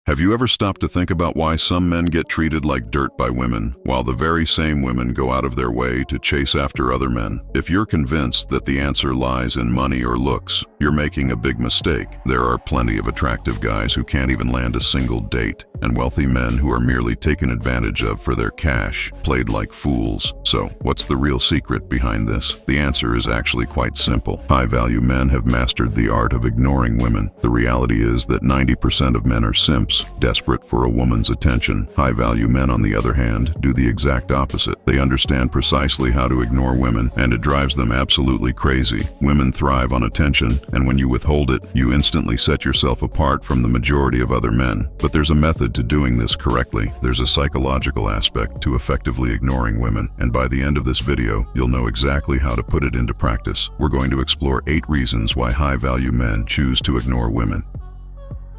Have you ever stopped to think about why some men get treated like dirt by women, while the very same women go out of their way to chase after other men? If you're convinced that the answer lies in money or looks, you're making a big mistake. There are plenty of attractive guys who can't even land a single date, and wealthy men who are merely taken advantage of for their cash, played like fools. So, what's the real secret behind this? The answer is actually quite simple. High-value men have mastered the art of ignoring women. The reality is that 90% of men are simps, desperate for a woman's attention. High-value men, on the other hand, do the exact opposite. They understand precisely how to ignore women, and it drives them absolutely crazy. Women thrive on attention, and when you withhold it, you instantly set yourself apart from the majority of other men. But there's a method to doing this correctly. There's a psychological aspect to effectively ignoring women, and by the end of this video, you'll know exactly how to put it into practice. We're going to explore 8 reasons why high-value men choose to ignore women.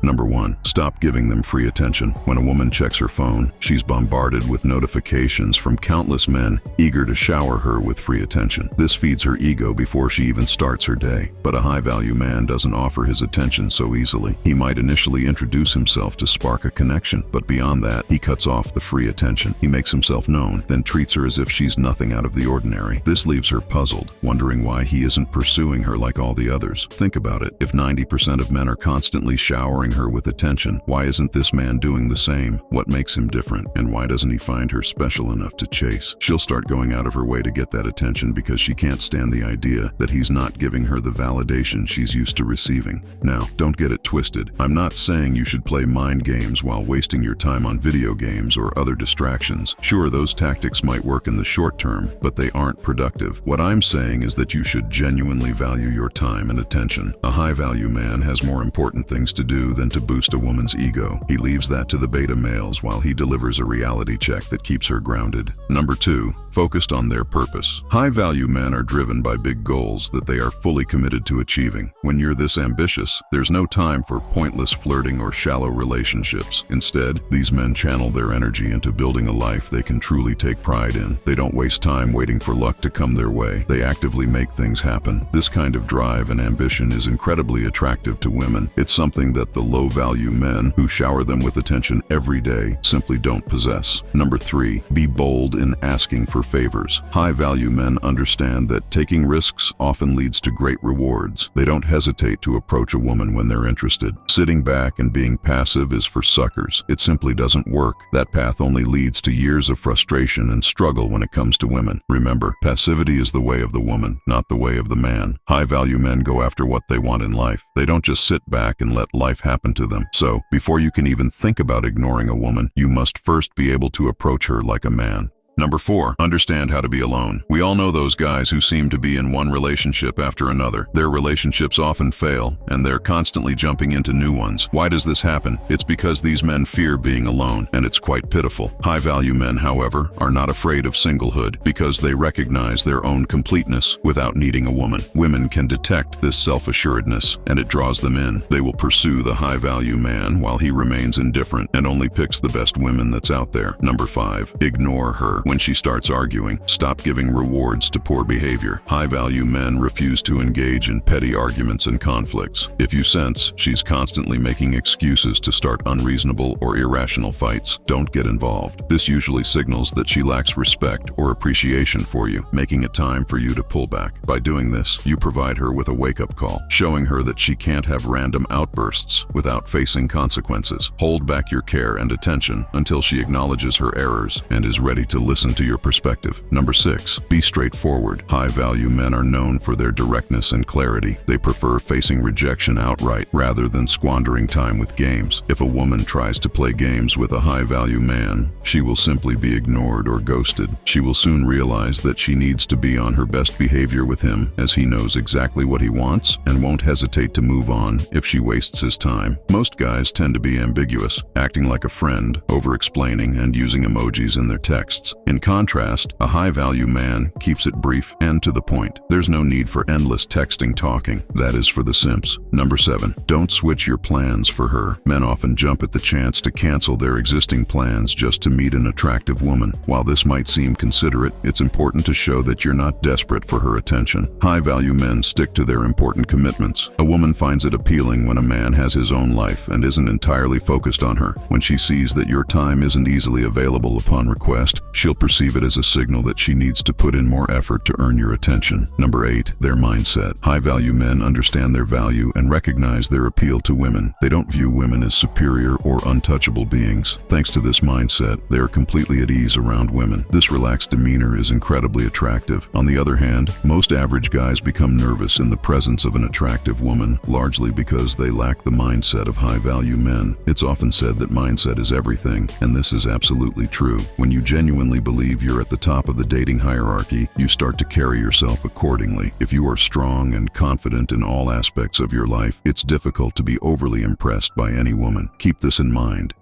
Number 1. Stop giving them free attention. When a woman checks her phone, she's bombarded with notifications from countless men eager to shower her with free attention. This feeds her ego before she even starts her day. But a high-value man doesn't offer his attention so easily. He might initially introduce himself to spark a connection, but beyond that, he cuts off the free attention. He makes himself known, then treats her as if she's nothing out of the ordinary. This leaves her puzzled, wondering why he isn't pursuing her like all the others. Think about it. If 90% of men are constantly showering her with attention, why isn't this man doing the same? What makes him different, and why doesn't he find her special enough to chase? She'll start going out of her way to get that attention because she can't stand the idea that he's not giving her the validation she's used to receiving. Now, don't get it twisted. I'm not saying you should play mind games while wasting your time on video games or other distractions. Sure, those tactics might work in the short term, but they aren't productive. What I'm saying is that you should genuinely value your time and attention. A high-value man has more important things to do than to boost a woman's ego. He leaves that to the beta males while he delivers a reality check that keeps her grounded. Number 2. Focused on their purpose. High-value men are driven by big goals that they are fully committed to achieving. When you're this ambitious, there's no time for pointless flirting or shallow relationships. Instead, these men channel their energy into building a life they can truly take pride in. They don't waste time waiting for luck to come their way. They actively make things happen. This kind of drive and ambition is incredibly attractive to women. It's something that the low-value men who shower them with attention every day simply don't possess. Number 3. Be bold in asking for favors. High-value men understand that taking risks often leads to great rewards. They don't hesitate to approach a woman when they're interested. Sitting back and being passive is for suckers. It simply doesn't work. That path only leads to years of frustration and struggle when it comes to women. Remember, passivity is the way of the woman, not the way of the man. High-value men go after what they want in life. They don't just sit back and let life happen to them. So, before you can even think about ignoring a woman, you must first be able to approach her like a man. Number 4. Understand how to be alone. We all know those guys who seem to be in one relationship after another. Their relationships often fail, and they're constantly jumping into new ones. Why does this happen? It's because these men fear being alone, and it's quite pitiful. High-value men, however, are not afraid of singlehood because they recognize their own completeness without needing a woman. Women can detect this self-assuredness, and it draws them in. They will pursue the high-value man while he remains indifferent and only picks the best women that's out there. Number 5. Ignore her. When she starts arguing, stop giving rewards to poor behavior. High-value men refuse to engage in petty arguments and conflicts. If you sense she's constantly making excuses to start unreasonable or irrational fights, don't get involved. This usually signals that she lacks respect or appreciation for you, making it time for you to pull back. By doing this, you provide her with a wake-up call, showing her that she can't have random outbursts without facing consequences. Hold back your care and attention until she acknowledges her errors and is ready to listen to your perspective. Number 6. Be straightforward. High-value men are known for their directness and clarity. They prefer facing rejection outright rather than squandering time with games. If a woman tries to play games with a high-value man, she will simply be ignored or ghosted. She will soon realize that she needs to be on her best behavior with him, as he knows exactly what he wants and won't hesitate to move on if she wastes his time. Most guys tend to be ambiguous, acting like a friend, over-explaining and using emojis in their texts. In contrast, a high-value man keeps it brief and to the point. There's no need for endless texting talking. That is for the simps. Number 7. Don't switch your plans for her. Men often jump at the chance to cancel their existing plans just to meet an attractive woman. While this might seem considerate, it's important to show that you're not desperate for her attention. High-value men stick to their important commitments. A woman finds it appealing when a man has his own life and isn't entirely focused on her. When she sees that your time isn't easily available upon request, she'll perceive it as a signal that she needs to put in more effort to earn your attention. Number 8. Their mindset. High-value men understand their value and recognize their appeal to women. They don't view women as superior or untouchable beings. Thanks to this mindset, they are completely at ease around women. This relaxed demeanor is incredibly attractive. On the other hand, most average guys become nervous in the presence of an attractive woman, largely because they lack the mindset of high-value men. It's often said that mindset is everything, and this is absolutely true. When you genuinely believe you're at the top of the dating hierarchy, you start to carry yourself accordingly. If you are strong and confident in all aspects of your life, it's difficult to be overly impressed by any woman. Keep this in mind.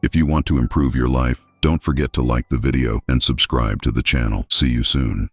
If you want to improve your life, don't forget to like the video and subscribe to the channel. See you soon.